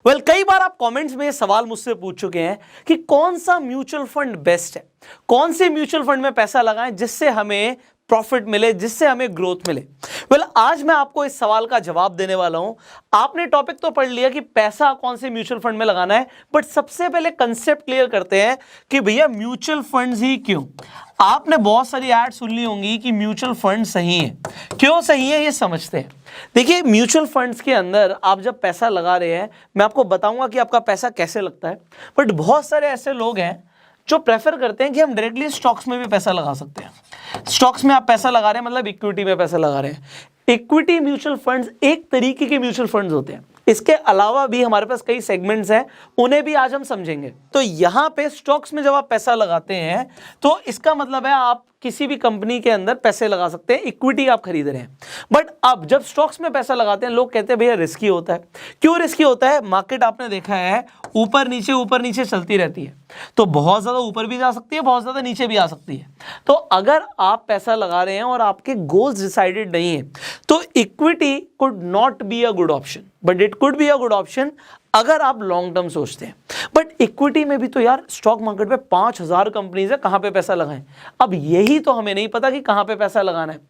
कई बार आप कमेंट्स में ये सवाल मुझसे पूछ चुके हैं कि कौन सा म्यूचुअल फंड बेस्ट है, कौन से म्यूचुअल फंड में पैसा लगाएं जिससे हमें प्रॉफिट मिले, जिससे हमें ग्रोथ मिले। आज मैं आपको इस सवाल का जवाब देने वाला हूं। आपने टॉपिक तो पढ़ लिया कि पैसा कौन से म्यूचुअल फंड में लगाना है, बट सबसे पहले कंसेप्ट क्लियर करते हैं कि भैया म्यूचुअल फंड्स ही क्यों। आपने बहुत सारी ऐड सुन ली होंगी कि म्यूचुअल फंड सही है, क्यों सही है ये समझते हैं। देखिए, म्यूचुअल फंड्स के अंदर आप जब पैसा लगा रहे हैं, मैं आपको बताऊंगा कि आपका पैसा कैसे लगता है, बट बहुत सारे ऐसे लोग हैं जो प्रेफर करते हैं कि हम डायरेक्टली स्टॉक्स में भी पैसा लगा सकते हैं। स्टॉक्स में आप पैसा लगा रहे हैं मतलब इक्विटी में पैसा लगा रहे हैं। इक्विटी म्यूचुअल फंड्स एक तरीके के म्यूचुअल फंड्स होते हैं, इसके अलावा भी हमारे पास कई सेगमेंट्स हैं, उन्हें भी आज हम समझेंगे। तो यहां पे स्टॉक्स में जब आप पैसा लगाते हैं तो इसका मतलब है आप किसी भी कंपनी के अंदर पैसे लगा सकते हैं, इक्विटी आप खरीद रहे हैं। बट अब जब स्टॉक्स में पैसा लगाते हैं, लोग कहते हैं भैया रिस्की होता है। क्यों रिस्की होता है? मार्केट आपने देखा है ऊपर नीचे चलती रहती है, तो बहुत ज्यादा ऊपर भी जा सकती है, बहुत ज्यादा नीचे भी आ सकती है। तो अगर आप पैसा लगा रहे हैं और आपके गोल्स डिसाइडेड नहीं है, तो equity could not be a good option, but it could be a good option अगर आप लॉन्ग टर्म सोचते हैं। बट इक्विटी में भी तो यार स्टॉक मार्केट पे 5000 कंपनीज है, कहां पे पैसा लगाएं? अब यही तो हमें नहीं पता कि कहां पे पैसा लगाना है।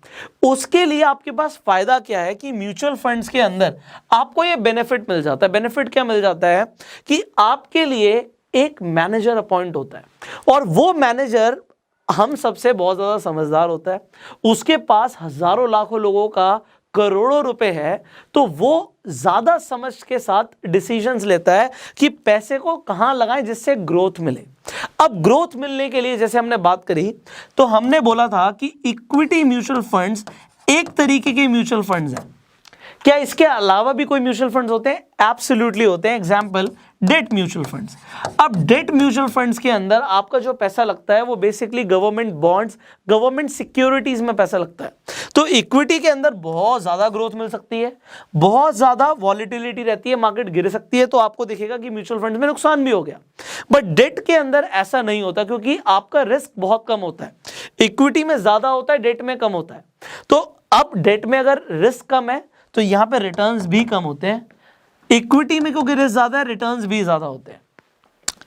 उसके लिए आपके पास फायदा क्या है कि म्यूचुअल फंड्स के अंदर आपको ये बेनिफिट मिल जाता है। बेनिफिट क्या मिल जाता है कि आपके लिए एक मैनेजर अपॉइंट होता है, और वो मैनेजर हम सबसे बहुत ज्यादा समझदार होता है। उसके पास हजारों लाखों लोगों का करोड़ों रुपए है, तो वो ज्यादा समझ के साथ डिसीजंस लेता है कि पैसे को कहां लगाएं जिससे ग्रोथ मिले। अब ग्रोथ मिलने के लिए जैसे हमने बात करी, तो हमने बोला था कि इक्विटी म्यूचुअल फंड्स एक तरीके के म्यूचुअल फंड्स हैं। क्या इसके अलावा भी कोई म्यूचुअल फंड्स होते हैं? एब्सोल्युटली होते हैं। Example, debt mutual funds. अब डेट म्यूचुअल फंड्स के अंदर आपका जो पैसा लगता है वो basically government bonds, government securities में पैसा लगता है। तो इक्विटी के अंदर बहुत ज्यादा ग्रोथ मिल सकती है, बहुत ज्यादा वॉलिटिलिटी रहती है, मार्केट गिर सकती है, तो आपको दिखेगा कि म्यूचुअल फंड में नुकसान भी हो गया। बट डेट के अंदर ऐसा नहीं होता, क्योंकि आपका रिस्क बहुत कम होता है। इक्विटी में ज्यादा होता है, डेट में कम होता है। तो अब डेट में अगर रिस्क कम है तो यहां पे रिटर्न्स भी कम होते हैं। इक्विटी में क्योंकि रिस्क ज्यादा है, रिटर्न्स भी ज्यादा होते हैं।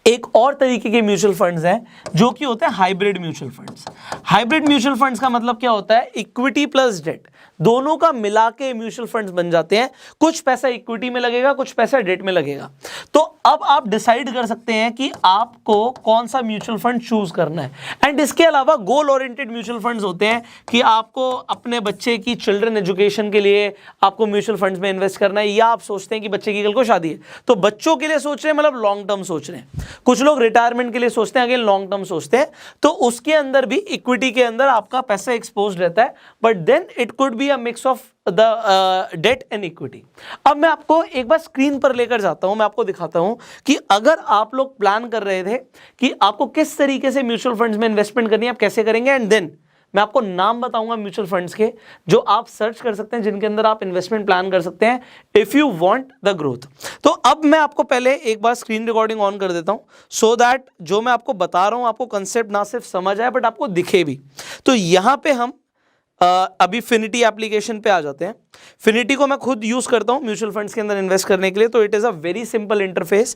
एक और तरीके के म्यूचुअल फंड्स हैं जो कि होते हैं hybrid mutual funds. Hybrid mutual funds का मतलब क्या होता है? इक्विटी प्लस डेट दोनों का मिला के म्यूचुअल फंड्स बन जाते हैं। कुछ पैसा इक्विटी में लगेगा, कुछ पैसा डेट में लगेगा। तो अब आप डिसाइड कर सकते हैं कि आपको कौन सा म्यूचुअल फंड चूज करना है। एंड इसके अलावा गोल ओरिएंटेड म्यूचुअल फंड्स होते हैं कि आपको अपने बच्चे की चिल्ड्रन एजुकेशन के लिए आपको म्यूचुअल फंड्स में इन्वेस्ट करना है, या आप सोचते हैं कि बच्चे की कल को शादी है तो बच्चों के लिए सोच रहे हैं, मतलब लॉन्ग टर्म सोच रहे हैं। कुछ लोग रिटायरमेंट के लिए सोचते हैं, अगेन लॉन्ग टर्म सोचते हैं, तो उसके अंदर भी इक्विटी के अंदर आपका पैसा एक्सपोज्ड रहता है, but then it could be a mix of the debt and equity. अब मैं आपको एक बार स्क्रीन पर लेकर जाता हूं, मैं आपको दिखाता हूं कि अगर आप लोग प्लान कर रहे थे कि आपको किस तरीके से म्यूचुअल फंड्स में इन्वेस्टमेंट करनी है, आप कैसे करेंगे, एंड देन मैं आपको नाम बताऊंगा म्यूचुअल फंड्स के जो आप सर्च कर सकते हैं, जिनके अंदर आप इन्वेस्टमेंट प्लान कर सकते हैं if you want the growth. तो अब मैं आपको पहले एक बार स्क्रीन रिकॉर्डिंग ऑन कर देता हूं, सो दैट जो मैं आपको बता रहा हूं आपको कंसेप्ट ना सिर्फ समझ आए बट आपको दिखे भी। तो यहां पे हम अभी फिनिटी एप्लीकेशन पे आ जाते हैं। फिनिटी को मैं खुद यूज करता हूं म्यूचुअल फंड्स के अंदर इन्वेस्ट करने के लिए, तो it is a very simple interface.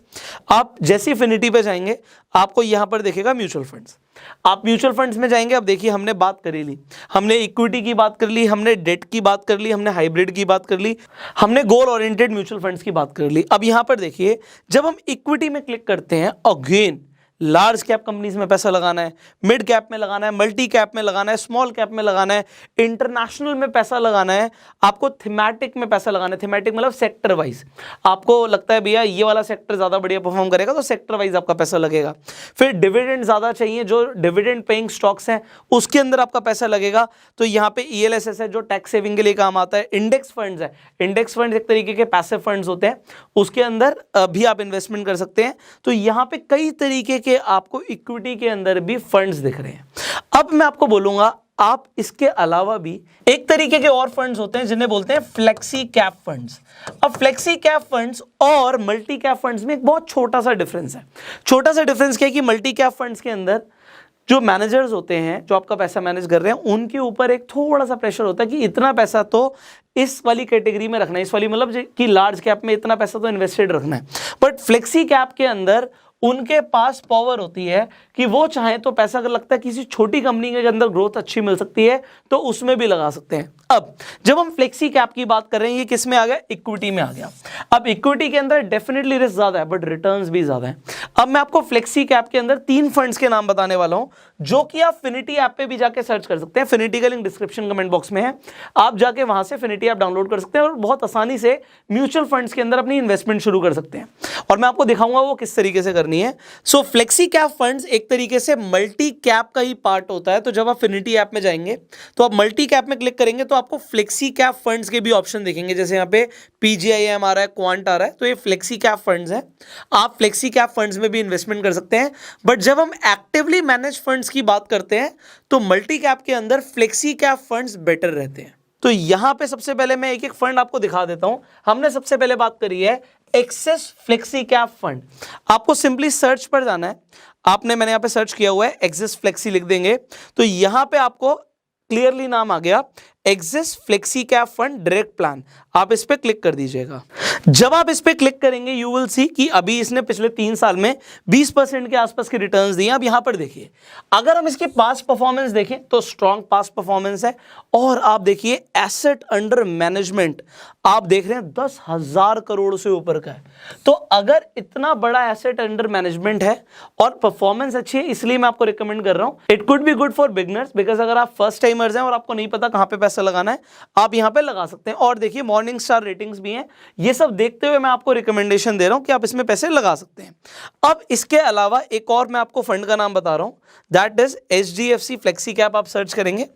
आप जैसे फिनिटी पे जाएंगे आपको यहां पर दिखेगा म्यूचुअल फंड्स। आप म्यूचुअल फंड्स में जाएंगे, अब देखिए हमने बात करी ली, हमने इक्विटी की बात कर ली, हमने डेट की बात कर ली, हमने हाइब्रिड की बात कर ली, हमने गोल ओरिएंटेड म्यूचुअल फंड्स की बात कर ली। अब यहां पर देखिए जब हम इक्विटी में क्लिक करते हैं, अगेन लार्ज कैप कंपनीज में पैसा लगाना है, मिड कैप में लगाना है, मल्टी कैप में लगाना है, स्मॉल कैप में लगाना है, इंटरनेशनल में पैसा लगाना है, आपको थीमेटिक में पैसा लगाना है। थीमेटिक मतलब सेक्टर वाइज, आपको लगता है भैया ये वाला सेक्टर ज्यादा बढ़िया परफॉर्म करेगा तो सेक्टर वाइज आपका पैसा लगेगा। फिर डिविडेंड ज्यादा चाहिए, जो डिविडेंड पेइंग स्टॉक्स हैं उसके अंदर आपका पैसा लगेगा, तो यहाँ पे ELSS है जो टैक्स सेविंग के लिए काम आता है। इंडेक्स फंड्स है, इंडेक्स फंड्स एक तरीके के पैसिव फंड्स होते हैं, उसके अंदर भी आप इन्वेस्टमेंट कर सकते हैं। तो यहाँ पे कई तरीके के आपको इक्विटी के अंदर भी फंड्स दिख रहे हैं। अब मैं आपको बोलूंगा आप इसके अलावा भी एक तरीके के और फंड्स होते हैं जिन्हें बोलते हैं फ्लेक्सी कैप फंड्स। अब फ्लेक्सी कैप फंड्स और मल्टी कैप फंड्स में एक बहुत छोटा सा डिफरेंस है। छोटा सा डिफरेंस क्या है कि मल्टी कैप फंड्स के अंदर जो मैनेजर्स होते हैं, जो आपका पैसा मैनेज कर रहे हैं, उनके ऊपर एक थोड़ा सा प्रेशर होता है कि इतना पैसा तो इस वाली कैटेगरी में रखना है, इस वाली मतलब कि लार्ज कैप में इतना पैसा तो इन्वेस्टेड रखना है। बट फ्लेक्सी कैप के अंदर उनके पास पावर होती है कि वो चाहे तो पैसा, अगर लगता है किसी छोटी कंपनी के अंदर ग्रोथ अच्छी मिल सकती है तो उसमें भी लगा सकते हैं। अब जब हम फ्लेक्सी कैप की बात कर रहे हैं, ये किस में आ गया? इक्विटी में आ गया। अब इक्विटी के अंदर डेफिनेटली रिस्क ज्यादा है बट रिटर्न्स भी ज्यादा है। अब मैं आपको फ्लेक्सी कैप के अंदर 3 फंड्स के नाम बताने वाला हूं, जो कि आप फिनिटी ऐप पे भी जाके सर्च कर सकते हैं। फिनिटी का लिंक डिस्क्रिप्शन कमेंट बॉक्स में है, आप जाके वहां से फिनिटी ऐप डाउनलोड कर सकते हैं और बहुत आसानी से म्यूचुअल फंड्स के अंदर अपनी इन्वेस्टमेंट शुरू कर सकते हैं। और मैं आपको दिखाऊंगा वो किस तरीके से करनी है। सो फ्लेक्सी कैप फंड्स एक तरीके से मल्टी कैप का ही पार्ट होता है। तो जब आप फिनिटी ऐप में जाएंगे तो आप मल्टी कैप में क्लिक करेंगे तो आपको फ्लेक्सी कैप फंड्स के भी ऑप्शन दिखेंगे, जैसे यहाँ पे पीजीआईएम आ रहा है, क्वांट आ रहा है, तो ये फ्लेक्सी कैप फंड्स हैं। आप फ्लेक्सी कैप फंड्स में भी इन्वेस्टमेंट कर सकते हैं। बट जब हम एक्टिवली मैनेज फंड्स की बात करते हैं तो मल्टी कैप के अंदर फ्लेक्सी कैप फंड्स बेटर रहते हैं। तो यहां पे सबसे पहले मैं एक एक फंड आपको दिखा देता हूं। हमने सबसे पहले बात करी है एक्सिस फ्लेक्सी कैप फंड। आपको सिंपली सर्च पर जाना है, मैंने यहां पे सर्च किया हुआ है एक्सिस फ्लेक्सी, लिख देंगे तो यहां पे आपको क्लियरली नाम आ गया axis flexi cap fund direct plan. आप इस पे क्लिक कर दीजिएगा। जब आप इस पे क्लिक करेंगे यू विल सी कि अभी इसने पिछले 3 साल में 20% के आसपास की रिटर्न्स दिए। अब यहां पर देखिए, अगर हम इसके पास्ट परफॉर्मेंस देखें तो स्ट्रॉन्ग पास्ट परफॉर्मेंस है। और आप देखिए एसेट अंडर मैनेजमेंट आप देख रहे हैं 10,000 करोड़ से ऊपर का है। तो अगर इतना बड़ा एसेट अंडर मैनेजमेंट है और परफॉर्मेंस अच्छी है, इसलिए मैं आपको रिकमेंड कर रहा हूं। It could be good for beginners, because अगर आप फर्स्ट टाइमर्स हैं और आपको नहीं पता कहां पे पैसा लगाना है, आप यहां पे लगा सकते हैं। और देखिए मॉर्निंग स्टार रेटिंग्स भी हैं। ये सब देखते हुए मैं आपको रिकमेंडेशन दे रहा हूं कि आप इसमें पैसे लगा सकते हैं। अब इसके अलावा एक और मैं आपको फंड का नाम बता रहा हूं, that is HDFC flexi cap. आप सर्च करेंगे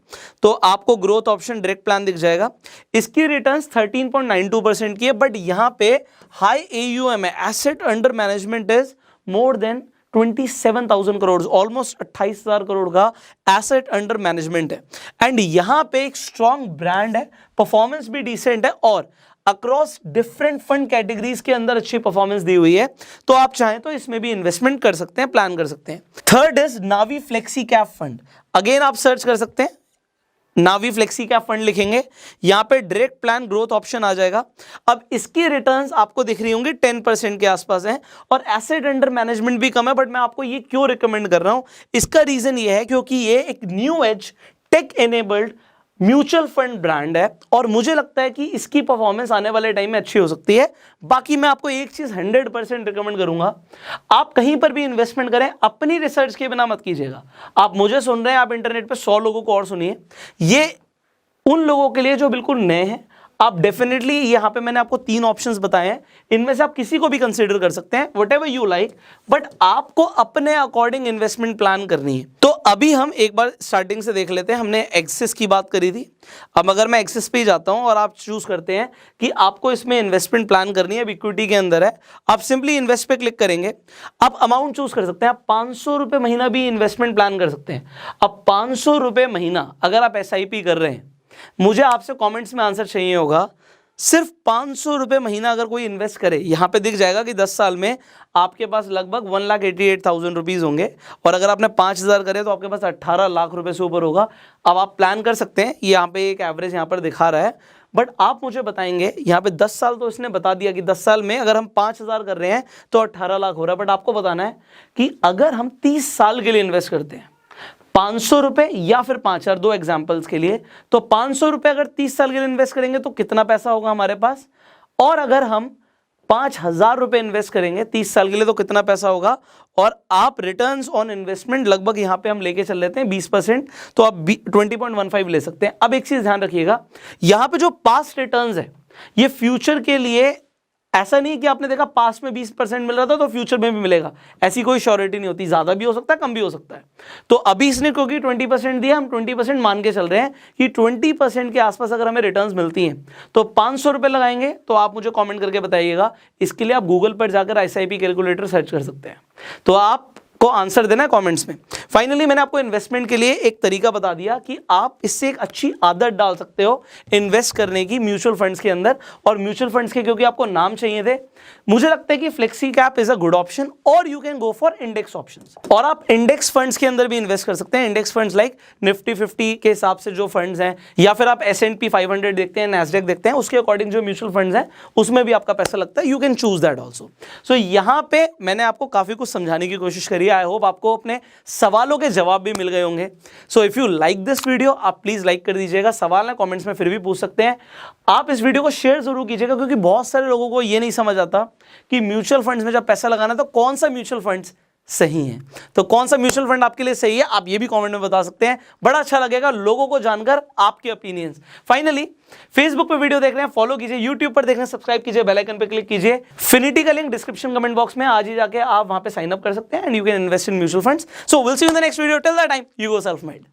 तो आपको ग्रोथ ऑप्शन डायरेक्ट प्लान दिख जाएगा। इसकी रिटर्न्स 13.92% की है, बट यहां पे हाई AUM है, asset under management is more than 27,000 crore, almost 28,000 crore का एसेट अंडर मैनेजमेंट है। एंड यहां पे एक स्ट्रॉन्ग ब्रांड है, परफॉर्मेंस भी डिसेंट है और अक्रॉस डिफरेंट फंड कैटेगरीज के अंदर अच्छी परफॉर्मेंस दी हुई है। तो आप चाहें तो इसमें भी इन्वेस्टमेंट कर सकते हैं, प्लान कर सकते हैं। Third is Navi flexi cap fund. Again आप सर्च कर सकते हैं, नावी फ्लेक्सी कैप फंड लिखेंगे, यहां पे डायरेक्ट प्लान ग्रोथ ऑप्शन आ जाएगा। अब इसकी रिटर्न्स आपको दिख रही होंगी 10% के आसपास हैं और एसेट अंडर मैनेजमेंट भी कम है। बट मैं आपको ये क्यों रिकमेंड कर रहा हूं, इसका रीजन ये है क्योंकि ये एक new age tech enabled mutual fund brand है और मुझे लगता है कि इसकी परफॉर्मेंस आने वाले टाइम में अच्छी हो सकती है। बाकी मैं आपको एक चीज 100% रिकमेंड करूंगा, आप कहीं पर भी इन्वेस्टमेंट करें अपनी रिसर्च के बिना मत कीजिएगा। आप मुझे सुन रहे हैं, आप इंटरनेट पे 100 लोगों को और सुनिए। ये उन लोगों के लिए जो बिल्कुल नए हैं। आप डेफिनेटली यहां पे मैंने आपको 3 ऑप्शंस बताए हैं, इनमें से आप किसी को भी कंसीडर कर सकते हैं, व्हाटएवर यू लाइक, बट आपको अपने अकॉर्डिंग इन्वेस्टमेंट प्लान करनी है। तो अभी हम एक बार स्टार्टिंग से देख लेते हैं। हमने एक्सिस की बात करी थी। अब अगर मैं एक्सिस पे ही जाता हूं और आप चूज करते हैं कि आपको इसमें इन्वेस्टमेंट प्लान करनी है, इक्विटी के अंदर है, आप सिंपली इन्वेस्ट पे क्लिक करेंगे। आप अमाउंट चूज कर सकते हैं, आप 500 रुपए महीना भी इन्वेस्टमेंट प्लान कर सकते हैं। अब 500 रुपए महीना अगर आप SIP कर रहे हैं, मुझे आपसे कमेंट्स में आंसर चाहिए होगा, सिर्फ 500 रुपए महीना अगर कोई इन्वेस्ट करे, यहां पे दिख जाएगा कि 10 साल में आपके पास लगभग 1,88,000 रुपीज होंगे। और अगर आपने 5,000 करे तो आपके पास 18 लाख रुपए से ऊपर होगा। अब आप प्लान कर सकते हैं, यहाँ पे एक एवरेज यहाँ पर दिखा रहा है, बट आप मुझे बताएंगे यहाँ पे 10 साल तो इसने बता दिया कि 10 साल में अगर हम 5,000 कर रहे हैं तो 18 लाख हो रहा है। बट आपको बताना है कि अगर हम 30 साल के लिए इन्वेस्ट करते हैं 500 रुपए या फिर 5,000, 2 एग्जांपल्स के लिए, तो 500 रुपए अगर 30 साल के लिए इन्वेस्ट करेंगे तो कितना पैसा होगा हमारे पास, और अगर हम 5,000 रुपए इन्वेस्ट करेंगे 30 साल के लिए तो कितना पैसा होगा। और आप रिटर्न्स ऑन इन्वेस्टमेंट लगभग यहां पे हम लेके चल लेते हैं 20%, तो आप 20.15 ले सकते हैं। अब एक चीज ध्यान रखिएगा, यहां पे जो पास्ट रिटर्न्स है ये फ्यूचर के लिए, ऐसा नहीं कि आपने देखा पास्ट में 20% मिल रहा था तो फ्यूचर में भी मिलेगा, ऐसी कोई श्योरिटी नहीं होती। ज्यादा भी हो सकता है, कम भी हो सकता है। तो अभी इसने क्योंकि 20% दिया, हम 20% मान के चल रहे हैं कि 20% के आसपास अगर हमें रिटर्न्स मिलती हैं तो 500 रुपए लगाएंगे। तो आप मुझे कमेंट करके बताइएगा। इसके लिए आप गूगल पर जाकर SIP कैलकुलेटर सर्च कर सकते हैं। तो आप को आंसर देना है कमेंट्स में। फाइनली मैंने आपको इन्वेस्टमेंट के लिए एक तरीका बता दिया कि आप इससे एक अच्छी आदत डाल सकते हो इन्वेस्ट करने की म्यूचुअल फंड्स के अंदर। और म्यूचुअल फंड्स के क्योंकि आपको नाम चाहिए थे, मुझे लगता है कि flexi cap is a good option और you can go for index options. और आप इंडेक्स फंड्स के अंदर भी इन्वेस्ट कर सकते हैं। इंडेक्स फंड्स लाइक निफ्टी 50 के हिसाब से जो फंड्स हैं, या फिर आप S&P 500 देखते हैं, नैस्डैक देखते हैं, उसके अकॉर्डिंग जो म्यूचुअल फंड्स हैं उसमें भी आपका पैसा लगता है। You can choose that also. So यहां पे मैंने आपको काफी कुछ समझाने की कोशिश करी है। आई होप आपको अपने सवालों के जवाब भी मिल गए होंगे। So if you like this video, आप प्लीज लाइक कर दीजिएगा। सवाल है कमेंट्स में फिर भी पूछ सकते हैं। आप इस वीडियो को शेयर जरूर कीजिएगा, क्योंकि बहुत सारे लोगों को ये नहीं समझ आता कि म्यूचुअल फंड्स में जब पैसा लगाना तो कौन सा म्यूचुअल फंड्स सही है। तो कौन सा म्यूचुअल फंड आपके लिए सही है, आप ये भी कमेंट में बता सकते हैं। बड़ा अच्छा लगेगा लोगों को जानकर आपके ओपिनियंस। फाइनली फेसबुक पे वीडियो देख रहे हैं, फॉलो कीजिए। यूट्यूब पर देख रहे हैं, सब्सक्राइब कीजिए, बेल आइकन पे क्लिक कीजिए। फिनिटी का लिंक डिस्क्रिप्शन कमेंट बॉक्स में, आज ही जाके आप वहां पे साइन अप कर सकते हैं and you can invest in mutual funds. So will see you in the next video. Till that time, you go self made.